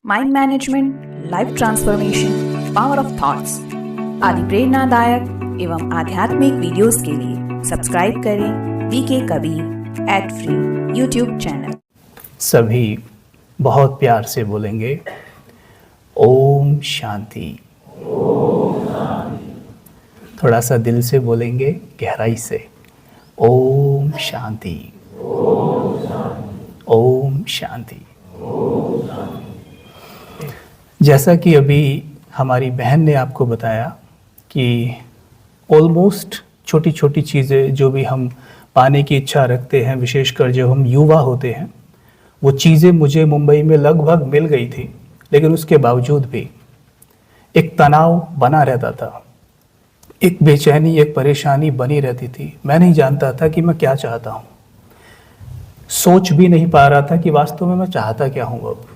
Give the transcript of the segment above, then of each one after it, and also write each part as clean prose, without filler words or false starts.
Mind management, life transformation, power of thoughts आदि प्रेरणादायक एवं आध्यात्मिक वीडियोस के लिए सब्सक्राइब करें VK Kabir @free YouTube channel. सभी बहुत प्यार से बोलेंगे ओम शांति। थोड़ा सा दिल से बोलेंगे, गहराई से, ओम शांति, ओम शांति। जैसा कि अभी हमारी बहन ने आपको बताया कि ऑलमोस्ट छोटी छोटी चीज़ें जो भी हम पाने की इच्छा रखते हैं, विशेषकर जब हम युवा होते हैं, वो चीज़ें मुझे मुंबई में लगभग मिल गई थी, लेकिन उसके बावजूद भी एक तनाव बना रहता था, एक बेचैनी, एक परेशानी बनी रहती थी। मैं नहीं जानता था कि मैं क्या चाहता हूँ, सोच भी नहीं पा रहा था कि वास्तव में मैं चाहता क्या हूँ अब।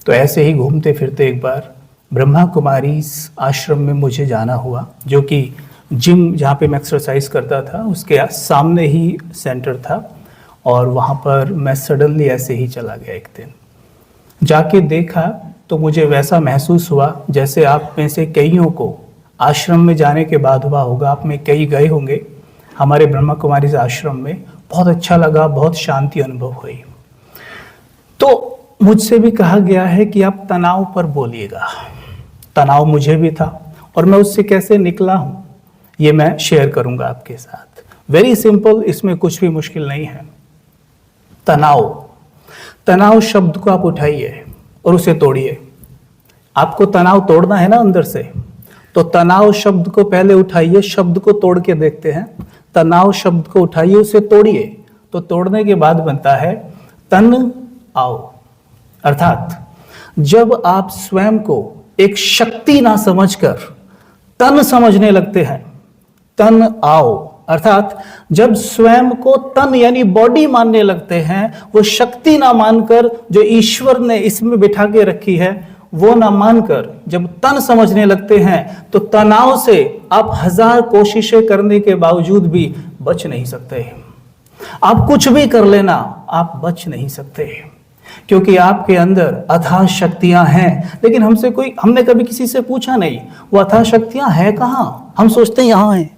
तो ऐसे ही घूमते फिरते एक बार ब्रह्मा कुमारी आश्रम में मुझे जाना हुआ, जो कि जिम जहाँ पे मैं एक्सरसाइज करता था उसके सामने ही सेंटर था। और वहाँ पर मैं सडनली ऐसे ही चला गया। एक दिन जाके देखा तो मुझे वैसा महसूस हुआ जैसे आप में से कईयों को आश्रम में जाने के बाद हुआ होगा। आप में कई गए होंगे हमारे ब्रह्मा कुमारी आश्रम में, बहुत अच्छा लगा, बहुत शांति अनुभव हुई। तो मुझसे भी कहा गया है कि आप तनाव पर बोलिएगा। तनाव मुझे भी था और मैं उससे कैसे निकला हूँ ये मैं शेयर करूँगा आपके साथ। वेरी सिंपल, इसमें कुछ भी मुश्किल नहीं है। तनाव, तनाव शब्द को आप उठाइए और उसे तोड़िए। आपको तनाव तोड़ना है ना अंदर से, तो तनाव शब्द को पहले उठाइए, शब्द को तोड़ के देखते हैं। तनाव शब्द को उठाइए, उसे तोड़िए, तो तोड़ने के बाद बनता है तन आओ। अर्थात जब आप स्वयं को एक शक्ति ना समझकर तन समझने लगते हैं, तन आओ, अर्थात जब स्वयं को तन यानी बॉडी मानने लगते हैं, वो शक्ति ना मानकर जो ईश्वर ने इसमें बिठा के रखी है वो ना मानकर जब तन समझने लगते हैं, तो तनाव से आप 1000 कोशिशें करने के बावजूद भी बच नहीं सकते। आप कुछ भी कर लेना, आप बच नहीं सकते, क्योंकि आपके अंदर अथाह शक्तियां हैं। लेकिन हमने कभी किसी से पूछा नहीं वो अथाह शक्तियां हैं कहाँ। हम सोचते हैं यहाँ हैं,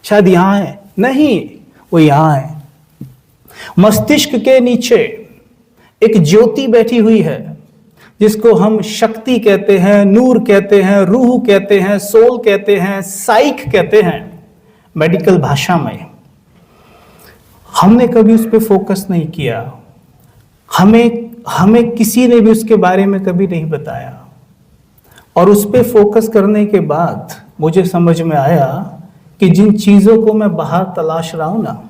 शायद यहाँ है, नहीं, वो यहाँ है। मस्तिष्क के नीचे एक ज्योति बैठी हुई है जिसको हम शक्ति कहते हैं, नूर कहते हैं, रूह कहते हैं, सोल कहते हैं, साइक कहते हैं मेडिकल भाषा में। हमने कभी उस पर फोकस नहीं किया, हमें किसी ने भी उसके बारे में कभी नहीं बताया। और उस पर फोकस करने के बाद मुझे समझ में आया कि जिन चीज़ों को मैं बाहर तलाश रहा हूं ना,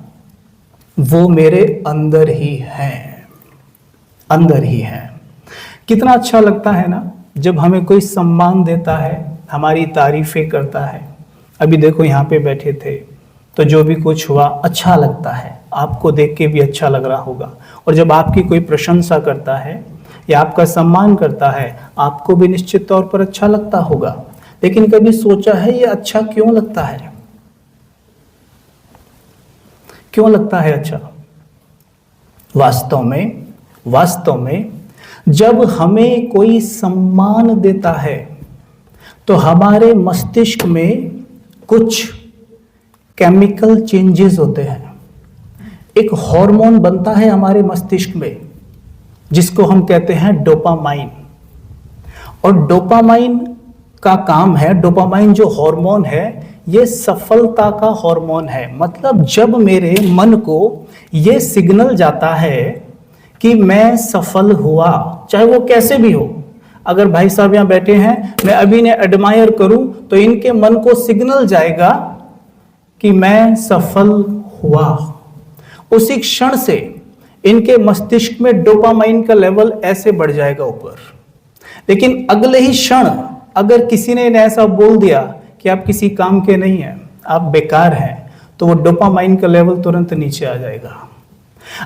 वो मेरे अंदर ही हैं, अंदर ही हैं। कितना अच्छा लगता है ना जब हमें कोई सम्मान देता है, हमारी तारीफें करता है। अभी देखो यहाँ पे बैठे थे तो जो भी कुछ हुआ अच्छा लगता है, आपको देख के भी अच्छा लग रहा होगा। और जब आपकी कोई प्रशंसा करता है या आपका सम्मान करता है, आपको भी निश्चित तौर पर अच्छा लगता होगा। लेकिन कभी सोचा है ये अच्छा क्यों लगता है? क्यों लगता है अच्छा? वास्तव में जब हमें कोई सम्मान देता है तो हमारे मस्तिष्क में कुछ केमिकल चेंजेस होते हैं। एक हार्मोन बनता है हमारे मस्तिष्क में जिसको हम कहते हैं डोपामाइन। और डोपामाइन का काम है, डोपामाइन जो हार्मोन है ये सफलता का हार्मोन है। मतलब जब मेरे मन को ये सिग्नल जाता है कि मैं सफल हुआ, चाहे वो कैसे भी हो। अगर भाई साहब यहाँ बैठे हैं, मैं अभी ने एडमायर करूं तो इनके मन को सिग्नल जाएगा कि मैं सफल हुआ। उसी क्षण से इनके मस्तिष्क में डोपामाइन का लेवल ऐसे बढ़ जाएगा ऊपर। लेकिन अगले ही क्षण अगर किसी ने इन्हें ऐसा बोल दिया कि आप किसी काम के नहीं हैं, आप बेकार हैं, तो वो डोपामाइन का लेवल तुरंत नीचे आ जाएगा।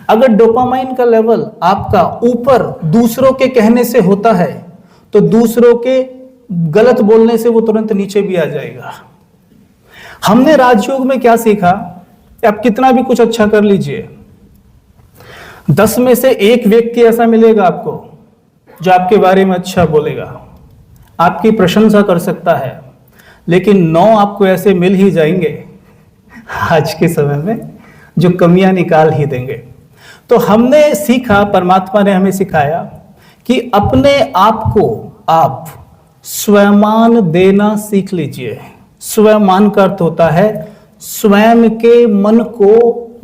अगर डोपामाइन का लेवल आपका ऊपर दूसरों के कहने से होता है तो दूसरों के गलत बोलने से वो तुरंत नीचे भी आ जाएगा। हमने राजयोग में क्या सीखा? आप कितना भी कुछ अच्छा कर लीजिए, 10 में से 1 व्यक्ति ऐसा मिलेगा आपको जो आपके बारे में अच्छा बोलेगा, आपकी प्रशंसा कर सकता है, लेकिन 9 आपको ऐसे मिल ही जाएंगे आज के समय में जो कमियां निकाल ही देंगे। तो हमने सीखा, परमात्मा ने हमें सिखाया कि अपने आप को आप स्वयं देना सीख लीजिए। स्वयं का अर्थ होता है स्वयं के मन को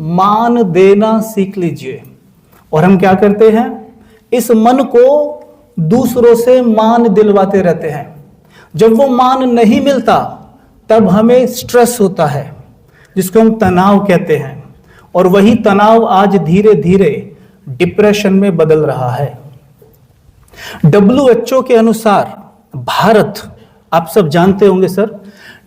मान देना सीख लीजिए। और हम क्या करते हैं, इस मन को दूसरों से मान दिलवाते रहते हैं। जब वो मान नहीं मिलता तब हमें स्ट्रेस होता है, जिसको हम तनाव कहते हैं, और वही तनाव आज धीरे धीरे डिप्रेशन में बदल रहा है। WHO के अनुसार भारत, आप सब जानते होंगे सर,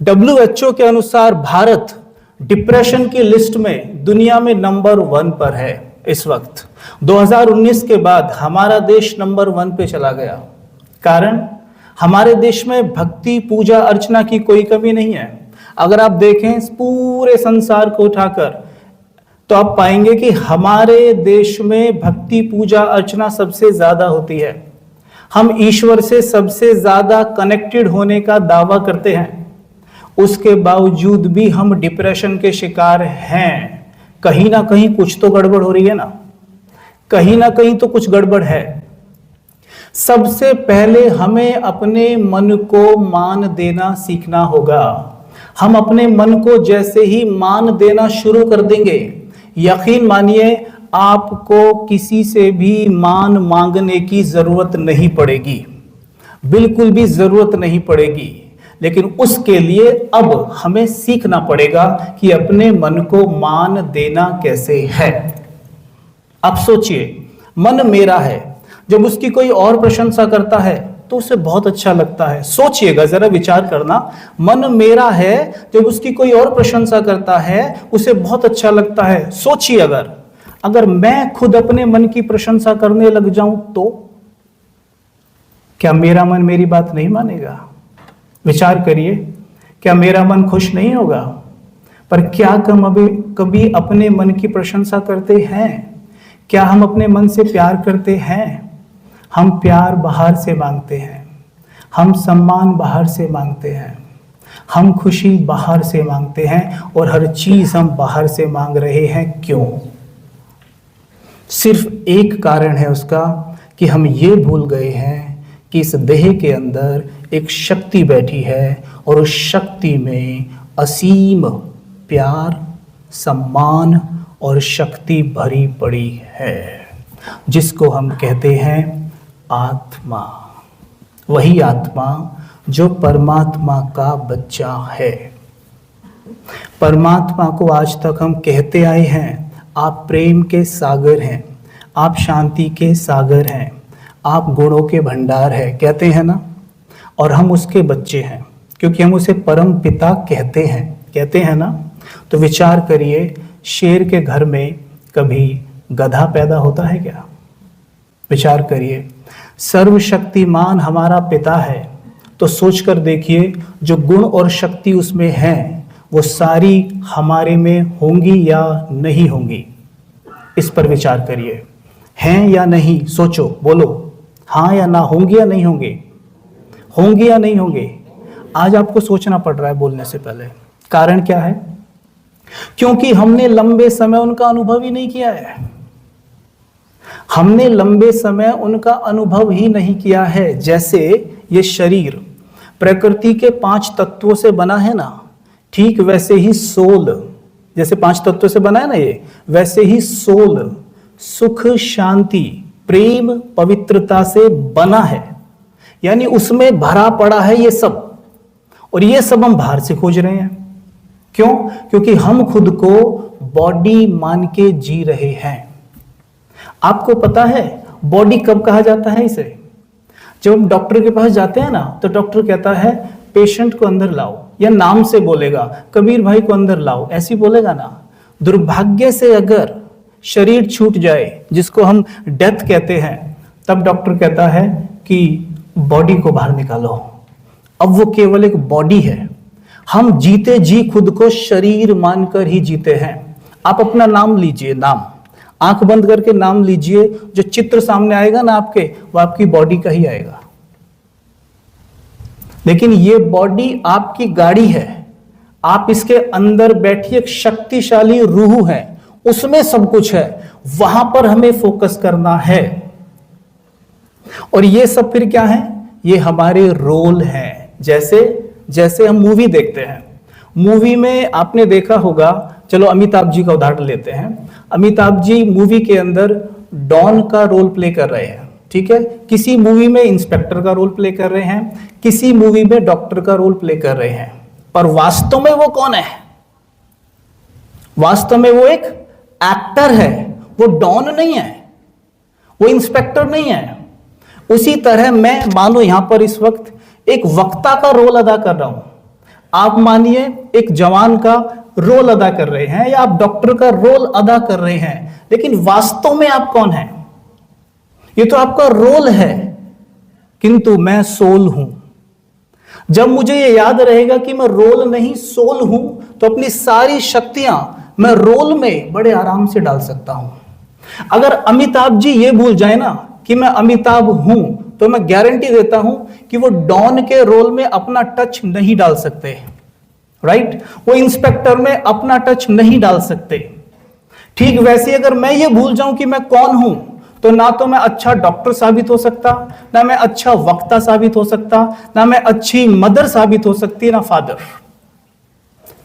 WHO के अनुसार भारत डिप्रेशन की लिस्ट में दुनिया में नंबर 1 पर है इस वक्त। 2019 के बाद हमारा देश नंबर 1 पे चला गया। कारण, हमारे देश में भक्ति, पूजा, अर्चना की कोई कमी नहीं है। अगर आप देखें पूरे संसार को उठाकर तो आप पाएंगे कि हमारे देश में भक्ति, पूजा, अर्चना सबसे ज्यादा होती है। हम ईश्वर से सबसे ज्यादा कनेक्टेड होने का दावा करते हैं। उसके बावजूद भी हम डिप्रेशन के शिकार हैं। कहीं ना कहीं कुछ तो गड़बड़ हो रही है ना, कहीं ना कहीं तो कुछ गड़बड़ है। सबसे पहले हमें अपने मन को मान देना सीखना होगा। हम अपने मन को जैसे ही मान देना शुरू कर देंगे, यकीन मानिए आपको किसी से भी मान मांगने की जरूरत नहीं पड़ेगी, बिल्कुल भी जरूरत नहीं पड़ेगी। लेकिन उसके लिए अब हमें सीखना पड़ेगा कि अपने मन को मान देना कैसे है। आप सोचिए, मन मेरा है, जब उसकी कोई और प्रशंसा करता है तो उसे बहुत अच्छा लगता है। सोचिएगा, जरा विचार करना, मन मेरा है, जब उसकी कोई और प्रशंसा करता है उसे बहुत अच्छा लगता है। सोचिए, अगर मैं खुद अपने मन की प्रशंसा करने लग जाऊं तो क्या मेरा मन मेरी बात नहीं मानेगा? विचार करिए, क्या मेरा मन खुश नहीं होगा? पर क्या हम कभी अपने मन की प्रशंसा करते हैं? क्या हम अपने मन से प्यार करते हैं? हम प्यार बाहर से मांगते हैं, हम सम्मान बाहर से मांगते हैं, हम खुशी बाहर से मांगते हैं, और हर चीज हम बाहर से मांग रहे हैं। क्यों? सिर्फ एक कारण है उसका, कि हम ये भूल गए हैं कि इस देह के अंदर एक शक्ति बैठी है, और उस शक्ति में असीम प्यार, सम्मान और शक्ति भरी पड़ी है, जिसको हम कहते हैं आत्मा। वही आत्मा जो परमात्मा का बच्चा है। परमात्मा को आज तक हम कहते आए हैं, आप प्रेम के सागर हैं, आप शांति के सागर हैं, आप गुणों के भंडार हैं, कहते हैं ना। और हम उसके बच्चे हैं क्योंकि हम उसे परम पिता कहते हैं ना। तो विचार करिए, शेर के घर में कभी गधा पैदा होता है क्या? विचार करिए, सर्वशक्तिमान हमारा पिता है, तो सोचकर देखिए जो गुण और शक्ति उसमें है वो सारी हमारे में होंगी या नहीं होंगी? इस पर विचार करिए, हैं या नहीं? सोचो, बोलो, हाँ या ना, होंगी या नहीं होंगे? होंगी या नहीं होंगे? आज आपको सोचना पड़ रहा है बोलने से पहले। कारण क्या है? क्योंकि हमने लंबे समय उनका अनुभव ही नहीं किया है। हमने लंबे समय उनका अनुभव ही नहीं किया है। जैसे ये शरीर प्रकृति के 5 तत्वों से बना है ना, ठीक वैसे ही सोल, जैसे 5 तत्वों से बना है ना ये, वैसे ही सोल सुख, शांति, प्रेम, पवित्रता से बना है। यानी उसमें भरा पड़ा है ये सब, और ये सब हम बाहर से खोज रहे हैं। क्यों? क्योंकि हम खुद को बॉडी मान के जी रहे हैं। आपको पता है बॉडी कब कहा जाता है इसे? जब हम डॉक्टर के पास जाते हैं ना, तो डॉक्टर कहता है पेशेंट को अंदर लाओ, या नाम से बोलेगा, कबीर भाई को अंदर लाओ, ऐसी बोलेगा ना। दुर्भाग्य से अगर शरीर छूट जाए, जिसको हम डेथ कहते हैं, तब डॉक्टर कहता है कि बॉडी को बाहर निकालो। अब वो केवल एक बॉडी है। हम जीते जी खुद को शरीर मानकर ही जीते हैं। आप अपना नाम लीजिए, नाम आंख बंद करके नाम लीजिए, जो चित्र सामने आएगा ना आपके, वो आपकी बॉडी का ही आएगा। लेकिन ये बॉडी आपकी गाड़ी है, आप इसके अंदर बैठी एक शक्तिशाली रूह है, उसमें सब कुछ है, वहां पर हमें फोकस करना है। और ये सब फिर क्या है? ये हमारे रोल हैं। जैसे हम मूवी देखते हैं, मूवी में आपने देखा होगा, चलो अमिताभ जी का उदाहरण लेते हैं। अमिताभ जी मूवी के अंदर डॉन का रोल प्ले कर रहे हैं, ठीक है। किसी मूवी में इंस्पेक्टर का रोल प्ले कर रहे हैं, किसी मूवी में डॉक्टर का रोल प्ले कर रहे हैं, पर वास्तव में वो कौन है? वास्तव में वो एक एक्टर है, वो डॉन नहीं है, वो इंस्पेक्टर नहीं है। उसी तरह मैं मानो यहां पर इस वक्त एक वक्ता का रोल अदा कर रहा हूं, आप मानिए एक जवान का रोल अदा कर रहे हैं, या आप डॉक्टर का रोल अदा कर रहे हैं, लेकिन वास्तव में आप कौन हैं? ये तो आपका रोल है, किंतु मैं सोल हूं। जब मुझे ये याद रहेगा कि मैं रोल नहीं सोल हूं, तो अपनी सारी शक्तियां मैं रोल में बड़े आराम से डाल सकता हूं। अगर अमिताभ जी ये भूल जाए ना कि मैं अमिताभ हूं, तो मैं गारंटी देता हूं कि वो डॉन के रोल में अपना टच नहीं डाल सकते, राइट? वो इंस्पेक्टर में अपना टच नहीं डाल सकते। ठीक वैसे अगर मैं ये भूल जाऊं कि मैं कौन हूं, तो ना तो मैं अच्छा डॉक्टर साबित हो सकता, ना मैं अच्छा वक्ता साबित हो सकता, ना मैं अच्छी मदर साबित हो सकती, ना फादर,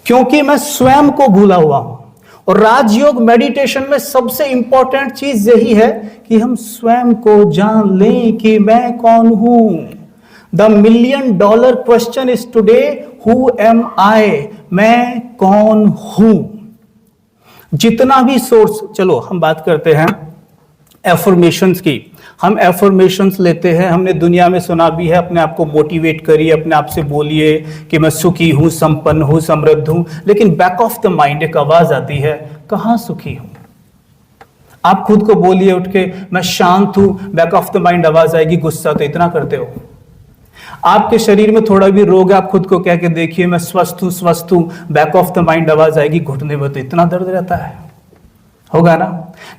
क्योंकि मैं स्वयं को भूला हुआ हूं। और राजयोग मेडिटेशन में सबसे इंपॉर्टेंट चीज यही है कि हम स्वयं को जान लें कि मैं कौन हूं। The $1,000,000 question is today, who am I? मैं कौन हूं? जितना भी सोर्स, चलो हम बात करते हैं एफर्मेशंस की। हम एफर्मेशंस लेते हैं, हमने दुनिया में सुना भी है, अपने आप को मोटिवेट करिए, अपने आप से बोलिए कि मैं सुखी हूं, संपन्न हूं, समृद्ध हूं। लेकिन बैक ऑफ द माइंड एक आवाज आती है, कहां सुखी हूं? आप खुद को बोलिए उठ के, मैं शांत हूं, बैक ऑफ द माइंड आवाज आएगी, गुस्सा। तो इतना करते हो। आपके शरीर में थोड़ा भी रोग है, आप खुद को कह के देखिए, मैं स्वस्थ हूं, बैक ऑफ द माइंड आवाज आएगी, घुटने में तो इतना दर्द रहता है, होगा ना?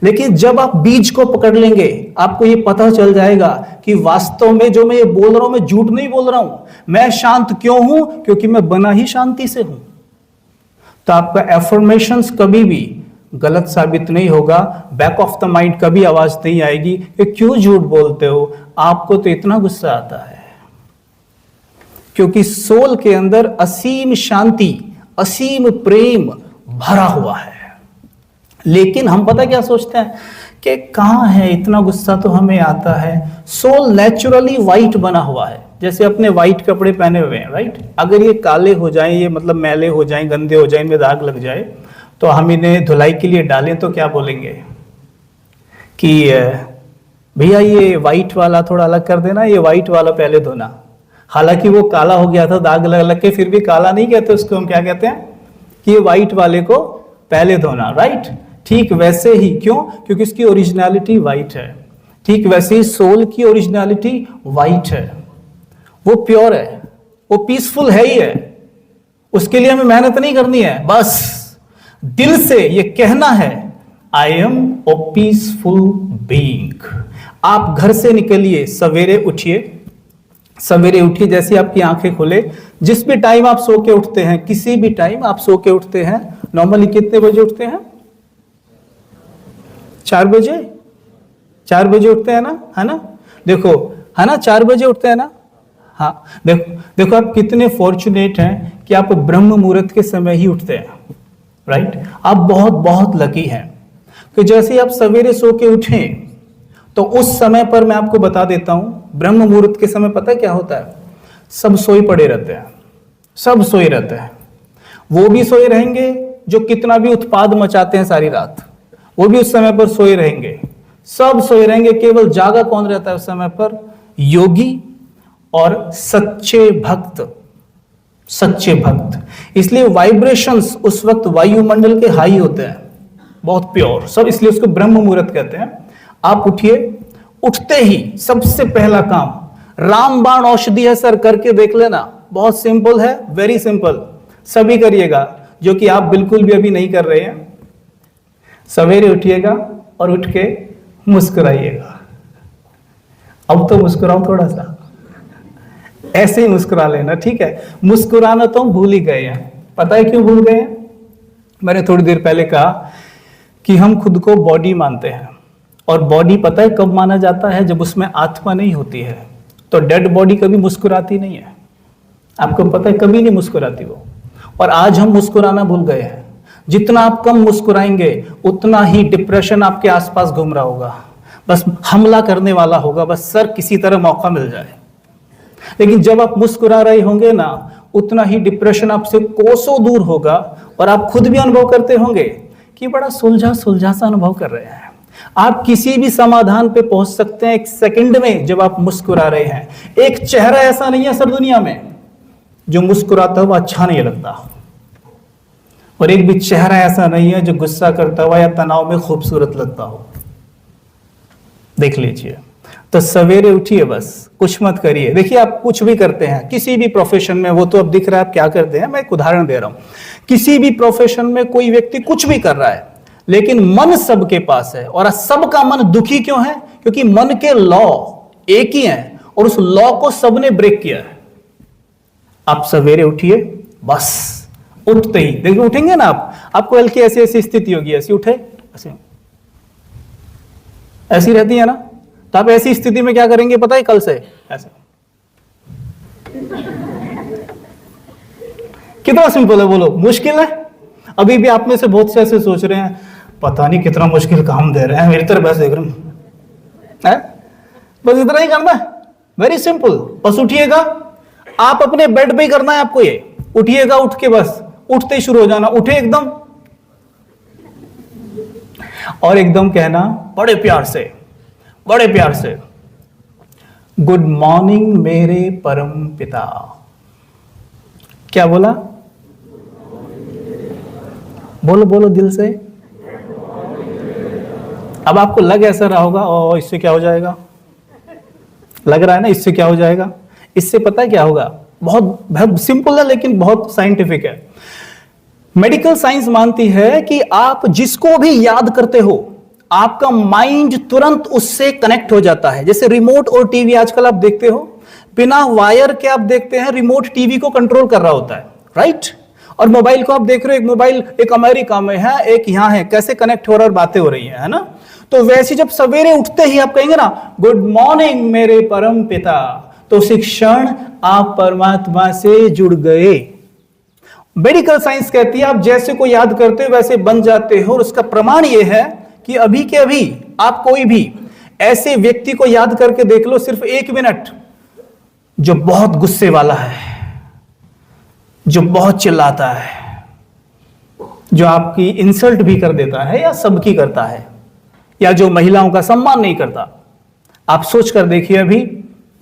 लेकिन जब आप बीज को पकड़ लेंगे, आपको ये पता चल जाएगा कि वास्तव में जो मैं ये बोल रहा हूं, मैं झूठ नहीं बोल रहा हूं। मैं शांत क्यों हूं? क्योंकि मैं बना ही शांति से हूं। तो आपका एफर्मेशंस कभी भी गलत साबित नहीं होगा, बैक ऑफ द माइंड कभी आवाज नहीं आएगी कि क्यों झूठ बोलते हो, आपको तो इतना गुस्सा आता है। क्योंकि सोल के अंदर असीम शांति, असीम प्रेम भरा हुआ है। लेकिन हम पता क्या सोचते हैं कि कहां है, इतना गुस्सा तो हमें आता है। सोल नेचुरली वाइट बना हुआ है, जैसे अपने वाइट कपड़े पहने हुए हैं, राइट? अगर ये काले हो जाएं, ये मतलब मैले हो जाएं, गंदे हो जाएं, इनमें दाग लग जाए, तो हम इन्हें धुलाई के लिए डालें तो क्या बोलेंगे कि भैया ये वाइट वाला थोड़ा अलग कर देना, ये वाइट वाला पहले धोना। हालांकि वो काला हो गया था, दाग लग लग के, फिर भी काला नहीं कहते उसको, हम क्या कहते हैं कि ये वाइट वाले को पहले धोना, राइट? ठीक वैसे ही, क्यों? क्योंकि उसकी ओरिजिनलिटी वाइट है। ठीक वैसे ही सोल की ओरिजिनलिटी वाइट है, वो प्योर है, वो पीसफुल है ही है। उसके लिए हमें मेहनत नहीं करनी है, बस दिल से ये कहना है, I am a peaceful being. आप घर से निकलिए, सवेरे उठिए, सवेरे उठिए, जैसे आपकी आंखें खुले, जिस भी टाइम आप सो के उठते हैं, किसी भी टाइम आप सो के उठते हैं, नॉर्मली कितने बजे उठते हैं? 4 बजे? 4 बजे उठते हैं ना, है ना? देखो, है ना, 4 बजे उठते हैं ना? हाँ, देखो आप कितने फॉर्चुनेट हैं कि आप ब्रह्म मुहूर्त के समय ही उठते हैं, राइट? आप बहुत बहुत लकी हैं कि जैसे आप सवेरे सो के उठें, तो उस समय पर मैं आपको बता देता हूं, ब्रह्म मुहूर्त के समय पता है क्या होता है? सब सोए पड़े रहते हैं, सब सोए रहते हैं। वो भी सोए रहेंगे जो कितना भी उत्पाद मचाते हैं सारी रात, वो भी उस समय पर सोए रहेंगे, सब सोए रहेंगे। केवल जागा कौन रहता है उस समय पर? योगी और सच्चे भक्त, सच्चे भक्त। इसलिए वाइब्रेशंस उस वक्त वायुमंडल के हाई होते हैं, बहुत प्योर सब, इसलिए उसको ब्रह्म मुहूर्त कहते हैं। आप उठिए, उठते ही सबसे पहला काम रामबाण औषधि है सर, करके देख लेना, बहुत सिंपल है, वेरी सिंपल, सभी करिएगा, जो कि आप बिल्कुल भी अभी नहीं कर रहे हैं। सवेरे उठिएगा, और उठ के मुस्कुराइएगा। अब तो मुस्कुराओ थोड़ा सा, ऐसे ही मुस्कुरा लेना, ठीक है। मुस्कुराना तो हम भूल ही गए हैं। पता है क्यों भूल गए हैं? मैंने थोड़ी देर पहले कहा कि हम खुद को बॉडी मानते हैं, और बॉडी पता है कब माना जाता है? जब उसमें आत्मा नहीं होती है। तो डेड बॉडी कभी मुस्कुराती नहीं है, आपको पता है, कभी नहीं मुस्कुराती वो। और आज हम मुस्कुराना भूल गए हैं। जितना आप कम मुस्कुराएंगे उतना ही डिप्रेशन आपके आसपास घूम रहा होगा, बस हमला करने वाला होगा, बस सर किसी तरह मौका मिल जाए। लेकिन जब आप मुस्कुरा रहे होंगे ना, उतना ही डिप्रेशन आपसे कोसों दूर होगा, और आप खुद भी अनुभव करते होंगे कि बड़ा सुलझा सुलझा सा अनुभव कर रहे हैं। आप किसी भी समाधान पे पहुंच सकते हैं एक सेकंड में जब आप मुस्कुरा रहे हैं। एक चेहरा ऐसा नहीं है सर दुनिया में जो मुस्कुराता हुआ अच्छा नहीं लगता, और एक भी चेहरा ऐसा नहीं है जो गुस्सा करता हुआ या तनाव में खूबसूरत लगता हो। देख लीजिए। तो सवेरे उठिए, बस कुछ मत करिए। देखिए, आप कुछ भी करते हैं किसी भी प्रोफेशन में, वो तो अब दिख रहा है आप क्या करते हैं। मैं एक उदाहरण दे रहा हूं। किसी भी प्रोफेशन में कोई व्यक्ति कुछ भी कर रहा है, लेकिन मन सबके पास है, और सबका मन दुखी क्यों है? क्योंकि मन के लॉ एक ही हैं, और उस लॉ को सबने ब्रेक किया है। आप सवेरे उठिए, बस उठते ही देखिए, उठेंगे ना आपको हल्की ऐसी ऐसी स्थिति होगी, ऐसी उठे, ऐसी रहती है ना, तो आप ऐसी स्थिति में क्या करेंगे पता है? कल से ऐसे। कितना सिंपल है, बोलो मुश्किल है? अभी भी आप में से बहुत से ऐसे सोच रहे हैं, पता नहीं कितना मुश्किल काम दे रहे हैं, मेरी तरफ ऐसे देख रहे हैं। बस इतना ही करना है, वेरी सिंपल। बस उठिएगा, आप अपने बेड पे ही करना है आपको ये। उठिएगा, उठ के बस उठते ही शुरू हो जाना, उठे एकदम, और एकदम कहना बड़े प्यार से, बड़े प्यार से, गुड मॉर्निंग मेरे परम पिता। क्या बोला? बोलो बोलो दिल से। अब आपको लग ऐसा रहा होगा, ओ इससे क्या हो जाएगा? लग रहा है ना इससे क्या हो जाएगा? इससे पता है क्या होगा? बहुत बहुत सिंपल है, लेकिन बहुत साइंटिफिक है। मेडिकल साइंस मानती है कि आप जिसको भी याद करते हो, आपका माइंड तुरंत उससे कनेक्ट हो जाता है। जैसे रिमोट और टीवी आजकल आप देखते हो, बिना वायर के आप देखते हैं रिमोट टीवी को कंट्रोल कर रहा होता है, राइट? और मोबाइल को आप देख रहे हो, एक मोबाइल एक अमेरिका में है, एक यहां है, कैसे कनेक्ट हो रहा और बातें हो रही है ना? तो वैसे जब सवेरे उठते ही आप कहेंगे ना, गुड मॉर्निंग मेरे परम पिता, तो उसी क्षण आप परमात्मा से जुड़ गए। मेडिकल साइंस कहती है आप जैसे को याद करते हो वैसे बन जाते हो, और उसका प्रमाण यह है कि अभी के अभी आप कोई भी ऐसे व्यक्ति को याद करके देख लो, सिर्फ 1 मिनट, जो बहुत गुस्से वाला है, जो बहुत चिल्लाता है, जो आपकी इंसल्ट भी कर देता है या सबकी करता है, या जो महिलाओं का सम्मान नहीं करता। आप सोच कर देखिए, अभी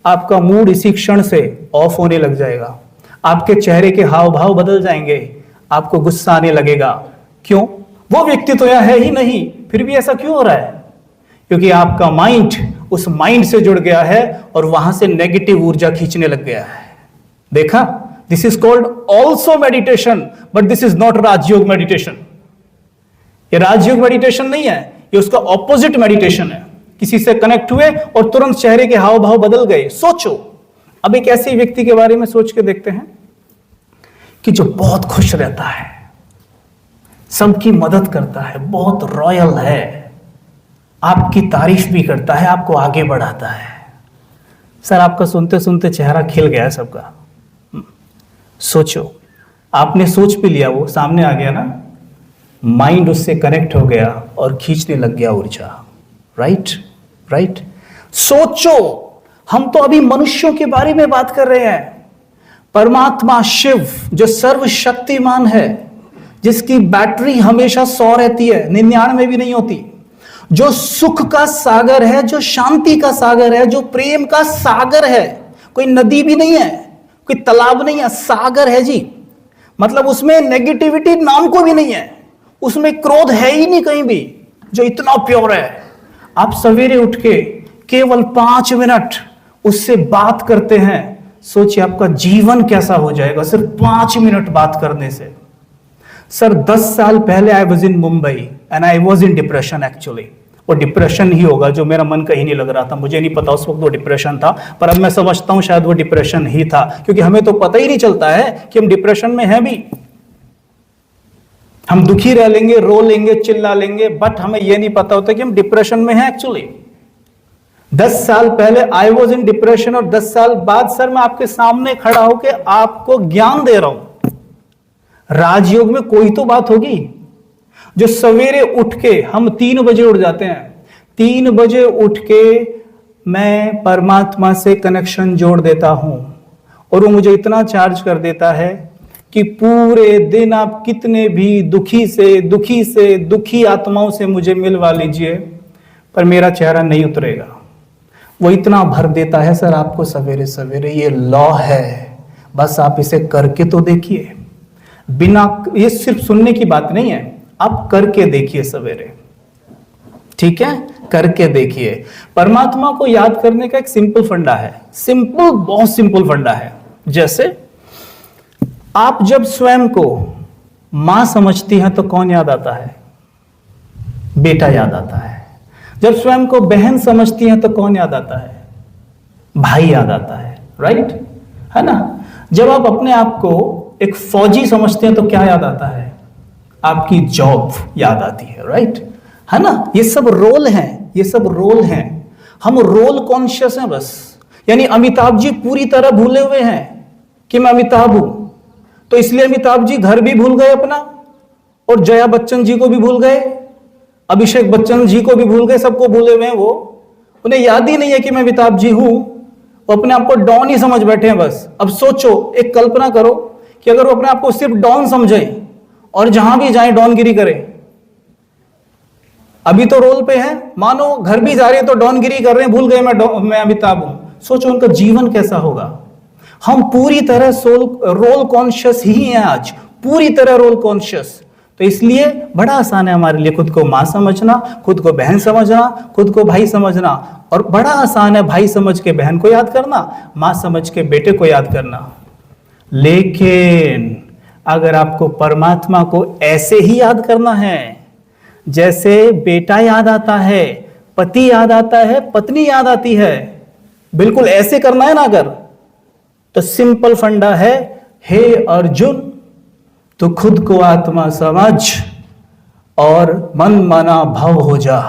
आपका मूड इसी क्षण से ऑफ होने लग जाएगा, आपके चेहरे के हाव भाव बदल जाएंगे, आपको गुस्सा आने लगेगा। क्यों? वो व्यक्ति तो यहां है ही नहीं, फिर भी ऐसा क्यों हो रहा है? क्योंकि आपका माइंड उस माइंड से जुड़ गया है और वहां से नेगेटिव ऊर्जा खींचने लग गया है। देखा? This is called also meditation, but this is not Rajyoga meditation. ये राजयोग मेडिटेशन नहीं है, ये उसका ऑपोजिट मेडिटेशन है। किसी से कनेक्ट हुए और तुरंत चेहरे के हाव भाव बदल गए। सोचो, अब एक ऐसे व्यक्ति के बारे में सोच के देखते हैं कि जो बहुत खुश रहता है, सबकी मदद करता है, बहुत रॉयल है, आपकी तारीफ भी करता है, आपको आगे बढ़ाता है। सर आपका सुनते सुनते चेहरा खिल गया है सबका। सोचो, आपने सोच भी लिया, वो सामने आ गया ना, माइंड उससे कनेक्ट हो गया और खींचने लग गया ऊर्जा। Right right. सोचो, हम तो अभी मनुष्यों के बारे में बात कर रहे हैं। परमात्मा शिव जो सर्वशक्तिमान है, जिसकी बैटरी हमेशा 100 रहती है, 99 भी नहीं होती, जो सुख का सागर है, जो शांति का सागर है, जो प्रेम का सागर है, कोई नदी भी नहीं है, कोई तालाब नहीं है, सागर है जी। मतलब उसमें नेगेटिविटी नाम को भी नहीं है, उसमें क्रोध है ही नहीं कहीं भी, जो इतना प्योर है। आप सवेरे उठ के केवल 5 मिनट उससे बात करते हैं, सोचिए आपका जीवन कैसा हो जाएगा सिर्फ 5 मिनट बात करने से। सर 10 साल पहले I was in Mumbai and I was in depression actually. वो डिप्रेशन ही होगा, जो मेरा मन कहीं नहीं लग रहा था। मुझे नहीं पता उस वक्त वो डिप्रेशन था, पर अब मैं समझता हूं शायद वो डिप्रेशन ही था, क्योंकि हमें तो पता ही नहीं चलता है कि हम डिप्रेशन में हैं भी। हम दुखी रह लेंगे, रो लेंगे, चिल्ला लेंगे, बट हमें यह नहीं पता होता कि हम डिप्रेशन में हैं एक्चुअली। 10 साल पहले आई वॉज इन डिप्रेशन, और 10 साल बाद सर मैं आपके सामने खड़ा होकर आपको ज्ञान दे रहा हूं। राजयोग में कोई तो बात होगी। जो सवेरे उठ के हम 3 बजे उठ जाते हैं, 3 बजे उठ के मैं परमात्मा से कनेक्शन जोड़ देता हूं, और वो मुझे इतना चार्ज कर देता है कि पूरे दिन आप कितने भी दुखी आत्माओं से मुझे मिलवा लीजिए, पर मेरा चेहरा नहीं उतरेगा। वो इतना भर देता है सर आपको सवेरे सवेरे। ये लॉ है, बस आप इसे करके तो देखिए। बिना, ये सिर्फ सुनने की बात नहीं है, आप करके देखिए सवेरे, ठीक है, करके देखिए। परमात्मा को याद करने का एक सिंपल फंडा है, सिंपल, बहुत सिंपल फंडा है। जैसे आप जब स्वयं को मां समझती हैं तो कौन याद आता है? बेटा याद आता है। जब स्वयं को बहन समझती हैं तो कौन याद आता है? भाई याद आता है, राइट, है ना। जब आप अपने आप को एक फौजी समझते हैं तो क्या याद आता है? आपकी जॉब याद आती है, राइट, है ना। ये सब रोल हैं, ये सब रोल हैं। हम रोल कॉन्शियस हैं बस। यानी अमिताभ जी पूरी तरह भूले हुए हैं कि मैं अमिताभ हूं, तो इसलिए अमिताभ जी घर भी भूल गए अपना, और जया बच्चन जी को भी भूल गए, अभिषेक बच्चन जी को भी भूल गए, सबको भूले हुए हैं वो। उन्हें याद ही नहीं है कि मैं अमिताभ जी हूं, वो अपने आप को डॉन ही समझ बैठे हैं बस। अब सोचो, एक कल्पना करो कि अगर वो अपने आप को सिर्फ डॉन समझे और जहां भी जाए डॉनगिरी करे। अभी तो रोल पे है, मानो घर भी जा रहे हैं तो डॉनगिरी कर रहे हैं, भूल गए मैं अमिताभ हूं। सोचो उनका जीवन कैसा होगा। हम पूरी तरह रोल कॉन्शियस ही हैं आज, पूरी तरह रोल कॉन्शियस। तो इसलिए बड़ा आसान है हमारे लिए खुद को मां समझना, खुद को बहन समझना, खुद को भाई समझना, और बड़ा आसान है भाई समझ के बहन को याद करना, मां समझ के बेटे को याद करना। लेकिन अगर आपको परमात्मा को ऐसे ही याद करना है जैसे बेटा याद आता है, पति याद आता है, पत्नी याद आती है, बिल्कुल ऐसे करना है ना अगर, तो सिंपल फंडा है, हे अर्जुन तो खुद को आत्मा समझ और मन मना भव हो जा।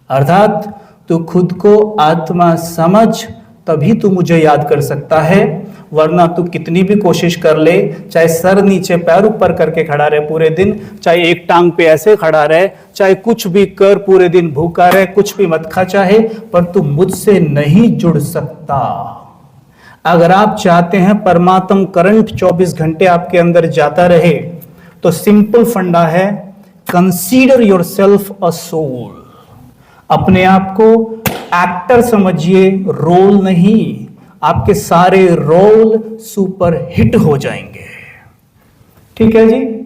अर्थात तू खुद को आत्मा समझ, तभी तू मुझे याद कर सकता है, वरना तू कितनी भी कोशिश कर ले, चाहे सर नीचे पैर ऊपर करके खड़ा रहे पूरे दिन, चाहे एक टांग पे ऐसे खड़ा रहे, चाहे कुछ भी कर, पूरे दिन भूखा रहे, कुछ भी मत खा चाहे, पर तू मुझसे नहीं जुड़ सकता। अगर आप चाहते हैं परमात्म करंट 24 घंटे आपके अंदर जाता रहे, तो सिंपल फंडा है, कंसीडर योरसेल्फ अ सोल। अपने आप को एक्टर समझिए, रोल नहीं। आपके सारे रोल सुपर हिट हो जाएंगे। ठीक है जी।